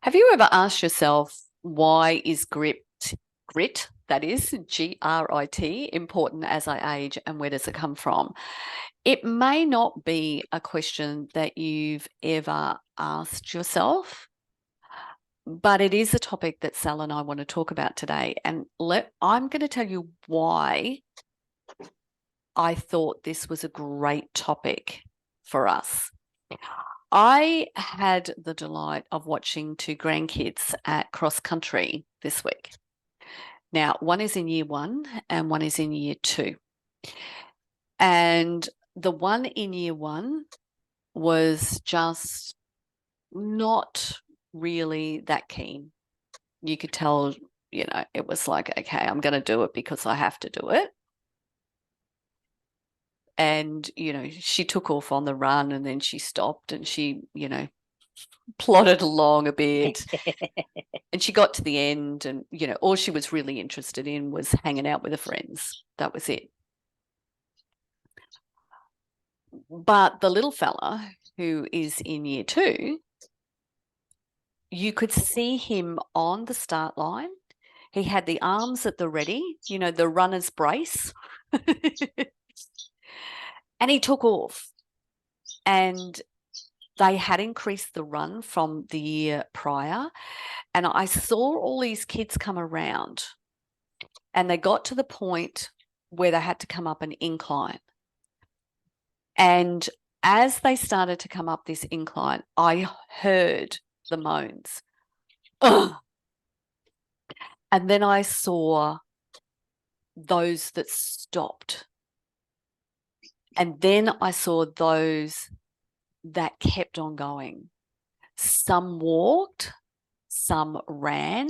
Have you ever asked yourself, why is grit, that is Grit, important as I age, and where does it come from? It may not be a question that you've ever asked yourself, but it is a topic that Sal and I want to talk about today. And I'm going to tell you why I thought this was a great topic for us. I had the delight of watching two grandkids at cross country this week. Now, one is in year 1 and one is in year 2. And the one in year 1 was just not really that keen. You could tell, it was like, okay, I'm going to do it because I have to do it. And, she took off on the run and then she stopped and she, plodded along a bit. And she got to the end and, all she was really interested in was hanging out with her friends. That was it. But the little fella who is in year 2, you could see him on the start line. He had the arms at the ready, the runner's brace. And he took off. And they had increased the run from the year prior. And I saw all these kids come around and they got to the point where they had to come up an incline. And as they started to come up this incline, I heard the moans. Ugh. And then I saw those that stopped. And then I saw those that kept on going. Some walked, some ran.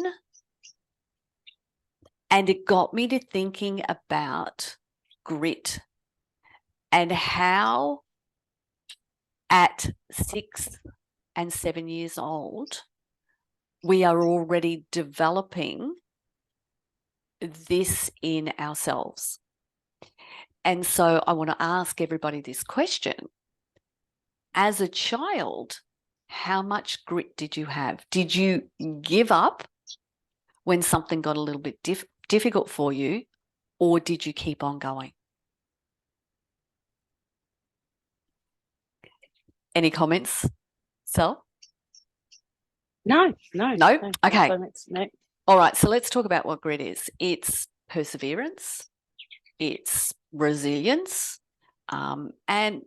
And it got me to thinking about grit and how at 6 and 7 years old, we are already developing this in ourselves. And so I want to ask everybody this question. As a child, how much grit did you have? Did you give up when something got a little bit difficult for you, or did you keep on going? Any comments, Sal? No. Okay. Comments, no. All right. So let's talk about what grit is. It's perseverance. It's resilience. And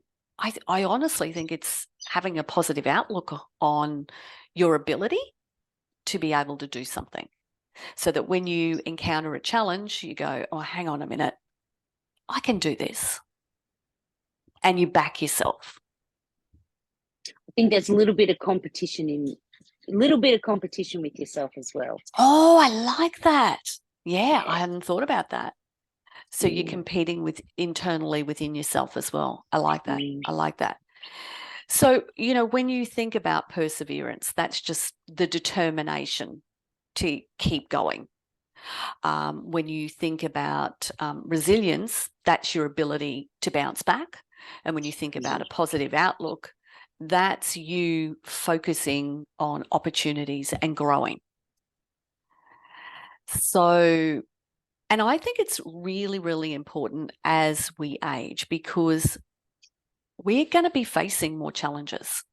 I honestly think it's having a positive outlook on your ability to be able to do something, so that when you encounter a challenge, you go, oh, hang on a minute, I can do this. And you back yourself. I think there's a little bit of competition with yourself as well. Oh, I like that. Yeah, I hadn't thought about that. So you're competing internally within yourself as well. I like that. I like that. So, when you think about perseverance, that's just the determination to keep going. When you think about resilience, that's your ability to bounce back. And when you think about a positive outlook, that's you focusing on opportunities and growing. So, and I think it's really, really important as we age, because we're going to be facing more challenges.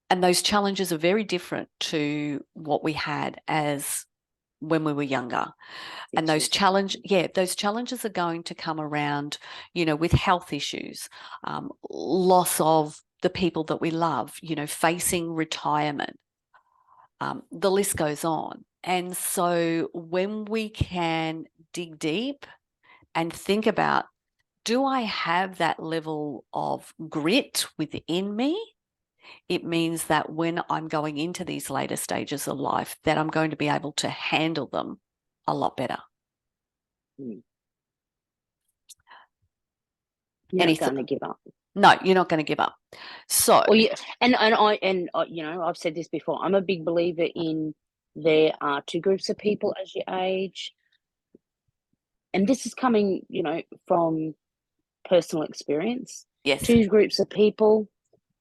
And those challenges are very different to what we had as when we were younger. And those challenges are going to come around, with health issues, loss of the people that we love, facing retirement. The list goes on. And so when we can dig deep and think about, do I have that level of grit within me? It means that when I'm going into these later stages of life, that I'm going to be able to handle them a lot better. You're not going to give up. No, you're not going to give up. So, I've said this before. I'm a big believer in there are two groups of people as you age, and this is coming, from personal experience. Yes. Two groups of people: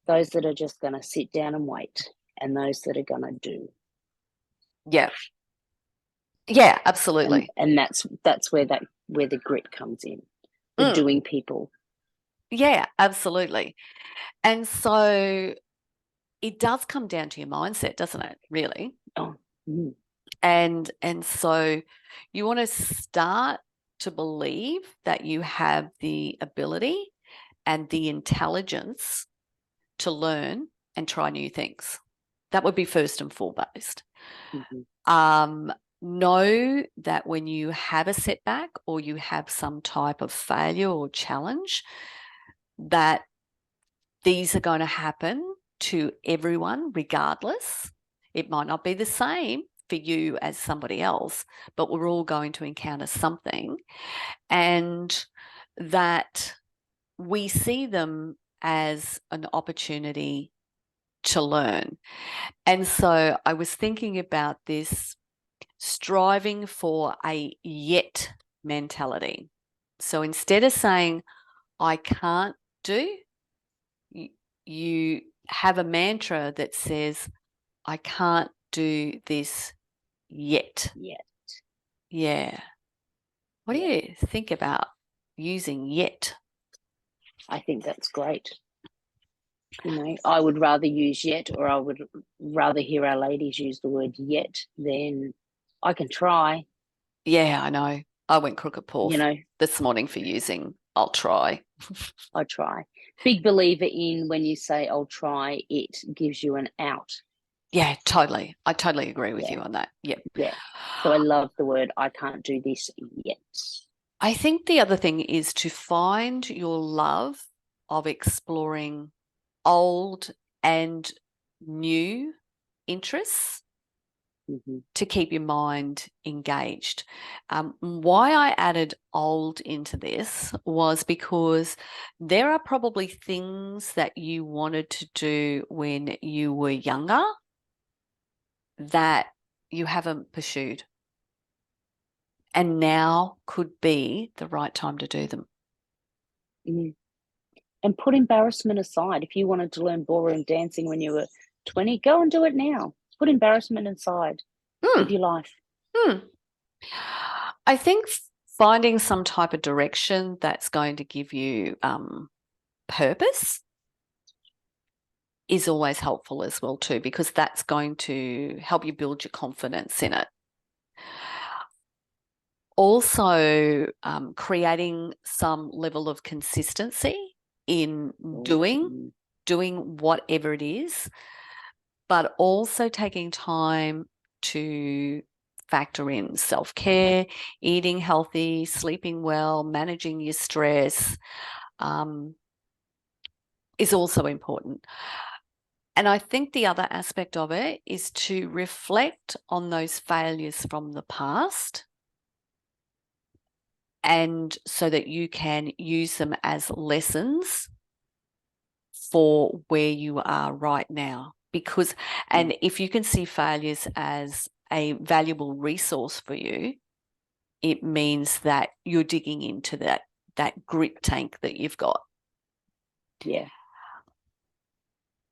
those that are just going to sit down and wait, and those that are going to do. Yeah. Yeah, absolutely. And that's where the grit comes in, the doing people. Yeah, absolutely. And so it does come down to your mindset, doesn't it? Really. Oh. Mm. And so you want to start to believe that you have the ability and the intelligence to learn and try new things. That would be first and foremost. Mm-hmm. Know that when you have a setback or you have some type of failure or challenge, that these are going to happen to everyone regardless. It might not be the same for you as somebody else, but we're all going to encounter something, and that we see them as an opportunity to learn. And so I was thinking about this, striving for a yet mentality. So instead of saying, I can't do, you have a mantra that says, I can't do this yet. Yeah. What do you think about using yet? I think that's great. I would rather use yet, or I would rather hear our ladies use the word yet than I can try. Yeah, I know. I went crooked paw this morning for using I'll try. I try. Big believer in when you say I'll try, it gives you an out. Yeah, totally. I totally agree with you on that. Yep. Yeah. So I love the word I can't do this yet. I think the other thing is to find your love of exploring old and new interests to keep your mind engaged. Why I added old into this was because there are probably things that you wanted to do when you were younger that you haven't pursued, and now could be the right time to do them. And put embarrassment aside. If you wanted to learn ballroom dancing when you were 20, go and do it now. Put embarrassment aside. Live your life. I think finding some type of direction that's going to give you purpose is always helpful as well too, because that's going to help you build your confidence in it. Also, creating some level of consistency in doing whatever it is, but also taking time to factor in self-care, eating healthy, sleeping well, managing your stress, is also important. And I think the other aspect of it is to reflect on those failures from the past, and so that you can use them as lessons for where you are right now. Because, and if you can see failures as a valuable resource for you, it means that you're digging into that grit tank that you've got. Yeah.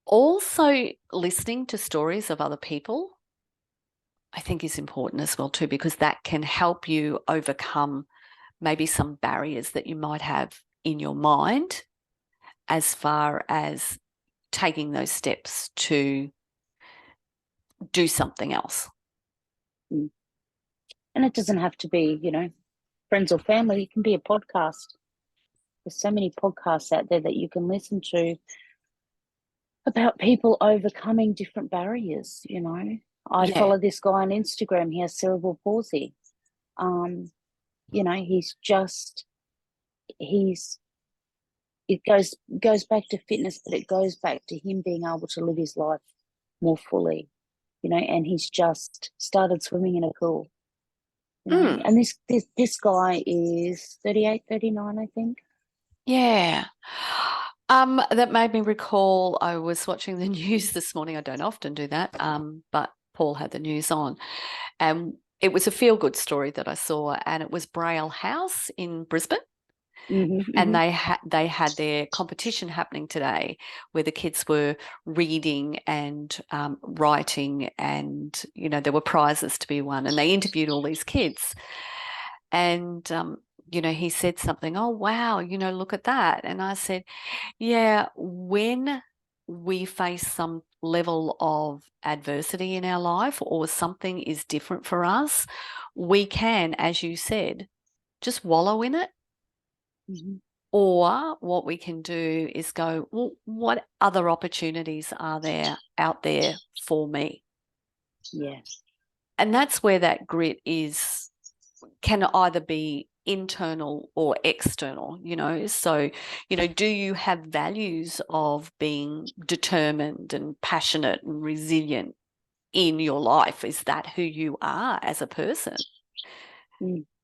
Also, listening to stories of other people, I think, is important as well too, because that can help you overcome maybe some barriers that you might have in your mind as far as taking those steps to do something else. And it doesn't have to be, friends or family. It can be a podcast. There's so many podcasts out there that you can listen to about people overcoming different barriers. I follow this guy on Instagram. He has cerebral palsy. It goes back to fitness, but it goes back to him being able to live his life more fully, and he's just started swimming in a pool. And this guy is 38, 39, I think. Yeah. That made me recall, I was watching the news this morning. I don't often do that, but Paul had the news on, and it was a feel-good story that I saw, and it was Braille House in Brisbane. And they had their competition happening today where the kids were reading and writing, and there were prizes to be won, and they interviewed all these kids. And he said something, oh wow, look at that. And I said, yeah, when we face some level of adversity in our life or something is different for us, we can, as you said, just wallow in it. Or what we can do is go, well, what other opportunities are there out there for me? Yes. And that's where that grit can either be internal or external, So, do you have values of being determined and passionate and resilient in your life? Is that who you are as a person?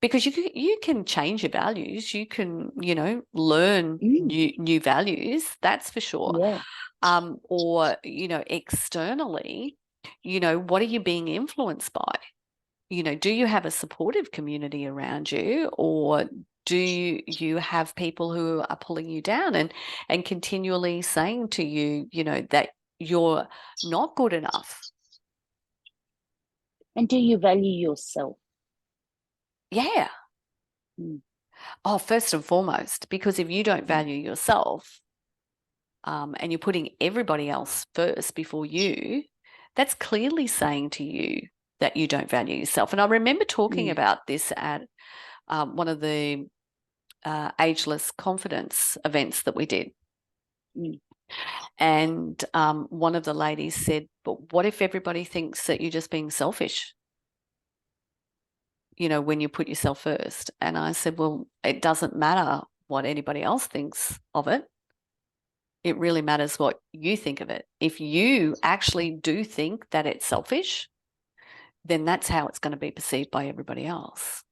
Because you can change your values, you can learn new values, that's for sure. Yeah. Or externally, what are you being influenced by? Do you have a supportive community around you, or do you have people who are pulling you down and continually saying to you, that you're not good enough? And do you value yourself? Yeah. Oh, first and foremost, because if you don't value yourself, and you're putting everybody else first before you, that's clearly saying to you that you don't value yourself. And I remember talking about this at one of the ageless confidence events that we did. And one of the ladies said, but what if everybody thinks that you're just being selfish? When you put yourself first. And I said, well, it doesn't matter what anybody else thinks of it. It really matters what you think of it. If you actually do think that it's selfish, then that's how it's going to be perceived by everybody else.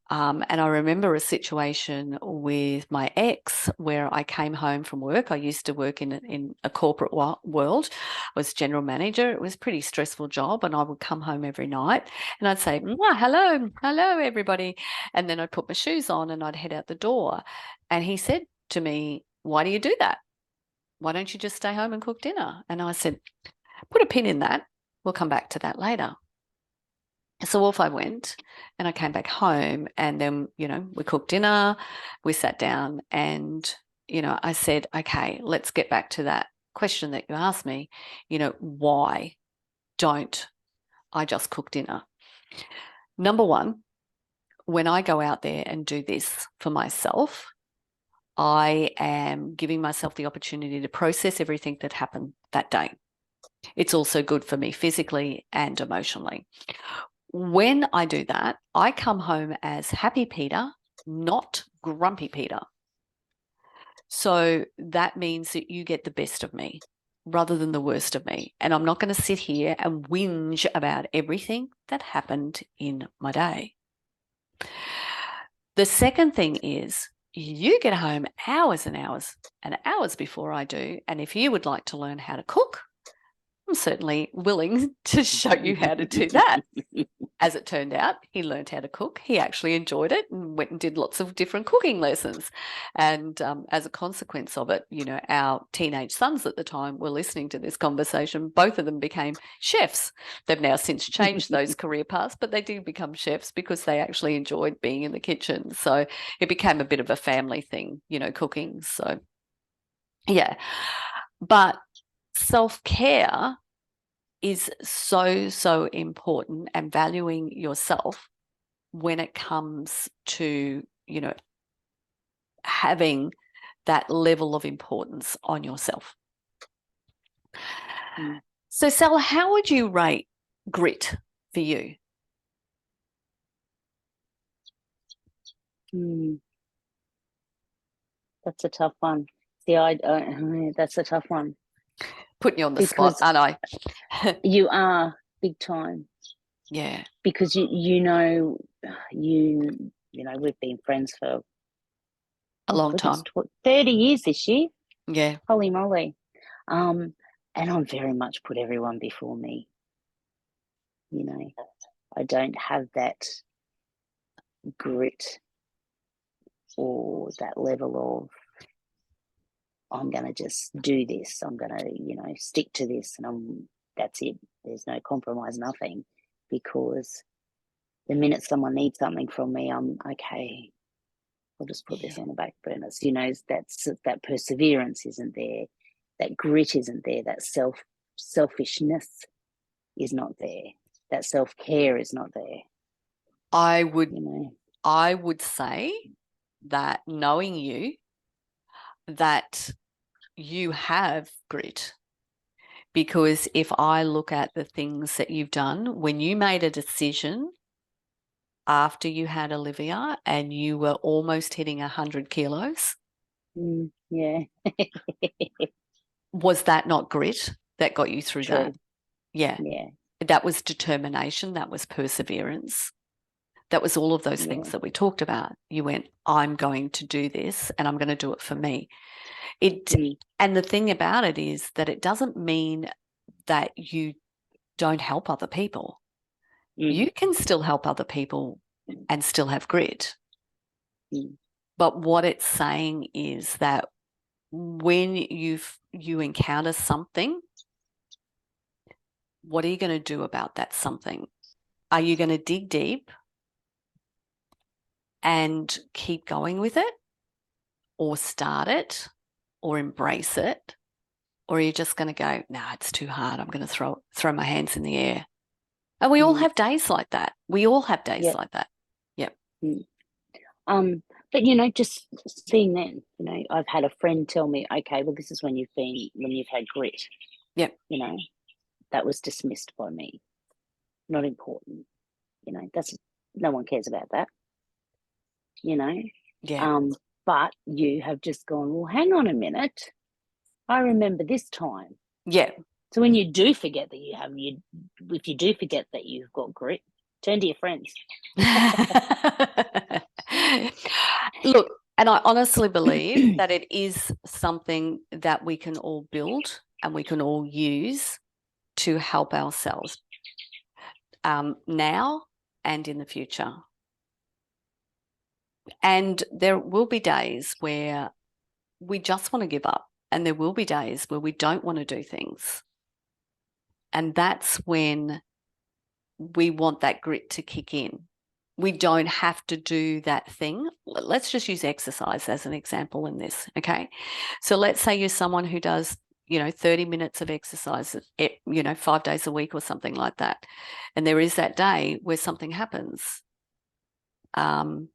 And I remember a situation with my ex where I came home from work. I used to work in a corporate world. I was general manager. It was a pretty stressful job, and I would come home every night and I'd say, hello, everybody. And then I'd put my shoes on and I'd head out the door. And he said to me, why do you do that? Why don't you just stay home and cook dinner? And I said, put a pin in that. We'll come back to that later. So off I went, and I came back home, and then, we cooked dinner, we sat down, and, I said, okay, let's get back to that question that you asked me, why don't I just cook dinner? Number one, when I go out there and do this for myself, I am giving myself the opportunity to process everything that happened that day. It's also good for me physically and emotionally. When I do that, I come home as happy Peter, not grumpy Peter. So that means that you get the best of me rather than the worst of me. And I'm not going to sit here and whinge about everything that happened in my day. The second thing is, you get home hours and hours and hours before I do. And if you would like to learn how to cook, I'm certainly willing to show you how to do that. As it turned out, he learned how to cook. He actually enjoyed it and went and did lots of different cooking lessons. And as a consequence of it, our teenage sons at the time were listening to this conversation. Both of them became chefs. They've now since changed those career paths, but they did become chefs because they actually enjoyed being in the kitchen. So it became a bit of a family thing, cooking. So, yeah. But self-care is so, so important, and valuing yourself when it comes to, having that level of importance on yourself. So, Sal, how would you rate grit for you? That's a tough one. See, that's a tough one. Putting you on the spot, aren't I? You are, big time. Yeah. Because we've been friends for a long time. 30 years this year. Yeah. Holy moly. And I very much put everyone before me. I don't have that grit or that level of, I'm going to just do this. I'm going to, stick to this, and that's it. There's no compromise, nothing, because the minute someone needs something from me, I'm okay. I'll just put this on the back burners. That perseverance isn't there, that grit isn't there, that selfishness is not there, that self-care is not there. I would say that, knowing you, that you have grit, because if I look at the things that you've done, when you made a decision after you had Olivia and you were almost hitting 100 kilos, yeah. was that not grit that got you through that? Yeah. That was determination. That was perseverance. That was all of those things that we talked about. You went, I'm going to do this, and I'm going to do it for me. And the thing about it is that it doesn't mean that you don't help other people. You can still help other people and still have grit. But what it's saying is that when you encounter something, what are you going to do about that something? Are you going to dig deep and keep going with it, or start it, or embrace it? Or are you just going to go, nah, it's too hard, I'm going to throw my hands in the air? And we all have days like that. We all have days like that. Yep. But just seeing then, I've had a friend tell me, okay, well, this is when you've had grit. Yep. That was dismissed by me. Not important. That's, no one cares about that. Yeah. But you have just gone, well, hang on a minute, I remember this time. Yeah. So when you do forget that if you do forget that you've got grit, turn to your friends. Look, and I honestly believe that it is something that we can all build and we can all use to help ourselves now and in the future. And there will be days where we just want to give up, and there will be days where we don't want to do things. And that's when we want that grit to kick in. We don't have to do that thing. Let's just use exercise as an example in this, okay? So let's say you're someone who does, 30 minutes of exercise, 5 days a week or something like that. And there is that day where something happens. And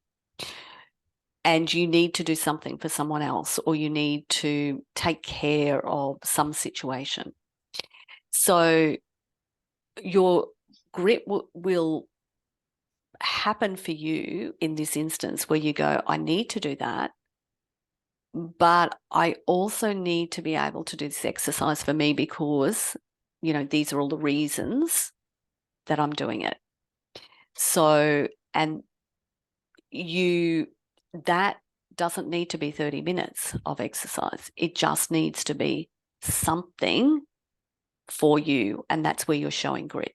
you need to do something for someone else, or you need to take care of some situation. So your grit will happen for you in this instance where you go, I need to do that, but I also need to be able to do this exercise for me because, these are all the reasons that I'm doing it. So, and that doesn't need to be 30 minutes of exercise. It just needs to be something for you, and that's where you're showing grit.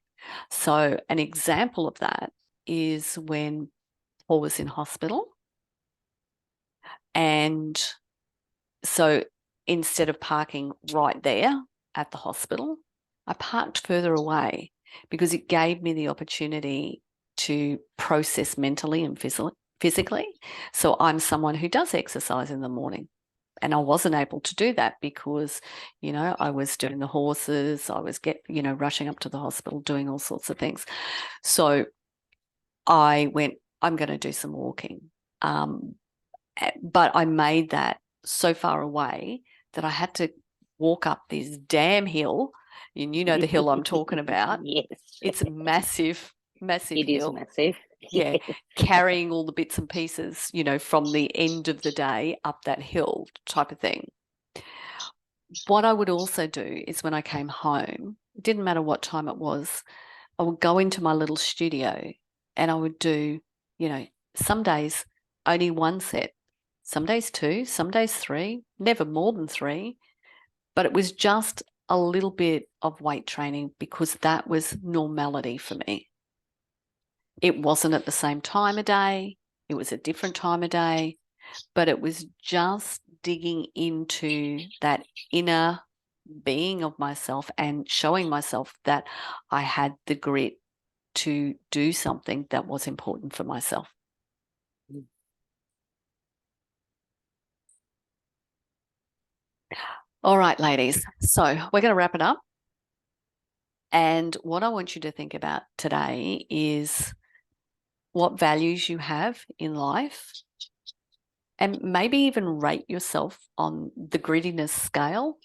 So an example of that is when Paul was in hospital. And so instead of parking right there at the hospital, I parked further away because it gave me the opportunity to process mentally and physically. So I'm someone who does exercise in the morning, and I wasn't able to do that because, I was doing the horses, I was rushing up to the hospital, doing all sorts of things. So I went, I'm going to do some walking. But I made that so far away that I had to walk up this damn hill. And the hill I'm talking about. Yes. It's massive It hill. Is massive. Yeah, carrying all the bits and pieces, from the end of the day up that hill type of thing. What I would also do is when I came home, it didn't matter what time it was, I would go into my little studio and I would do, some days only one set, some days 2, some days 3, never more than 3. But it was just a little bit of weight training because that was normality for me. It wasn't at the same time of day. It was a different time of day. but it was just digging into that inner being of myself and showing myself that I had the grit to do something that was important for myself. All right, ladies. So we're going to wrap it up. And what I want you to think about today is what values you have in life, and maybe even rate yourself on the grittiness scale.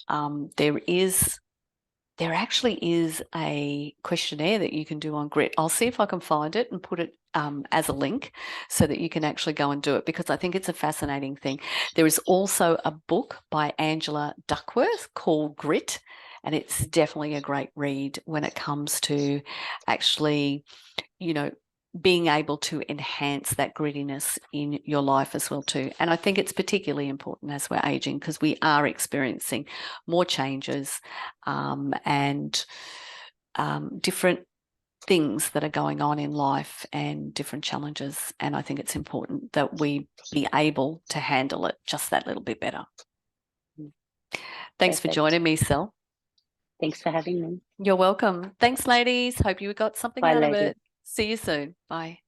There actually is a questionnaire that you can do on grit. I'll see if I can find it and put it as a link so that you can actually go and do it, because I think it's a fascinating thing. There is also a book by Angela Duckworth called Grit, and it's definitely a great read when it comes to actually, being able to enhance that grittiness in your life as well too. And I think it's particularly important as we're aging, because we are experiencing more changes and different things that are going on in life and different challenges. And I think it's important that we be able to handle it just that little bit better. Thanks for joining me, Sal. Thanks for having me. You're welcome. Thanks, ladies. Hope you got something out of it. See you soon. Bye.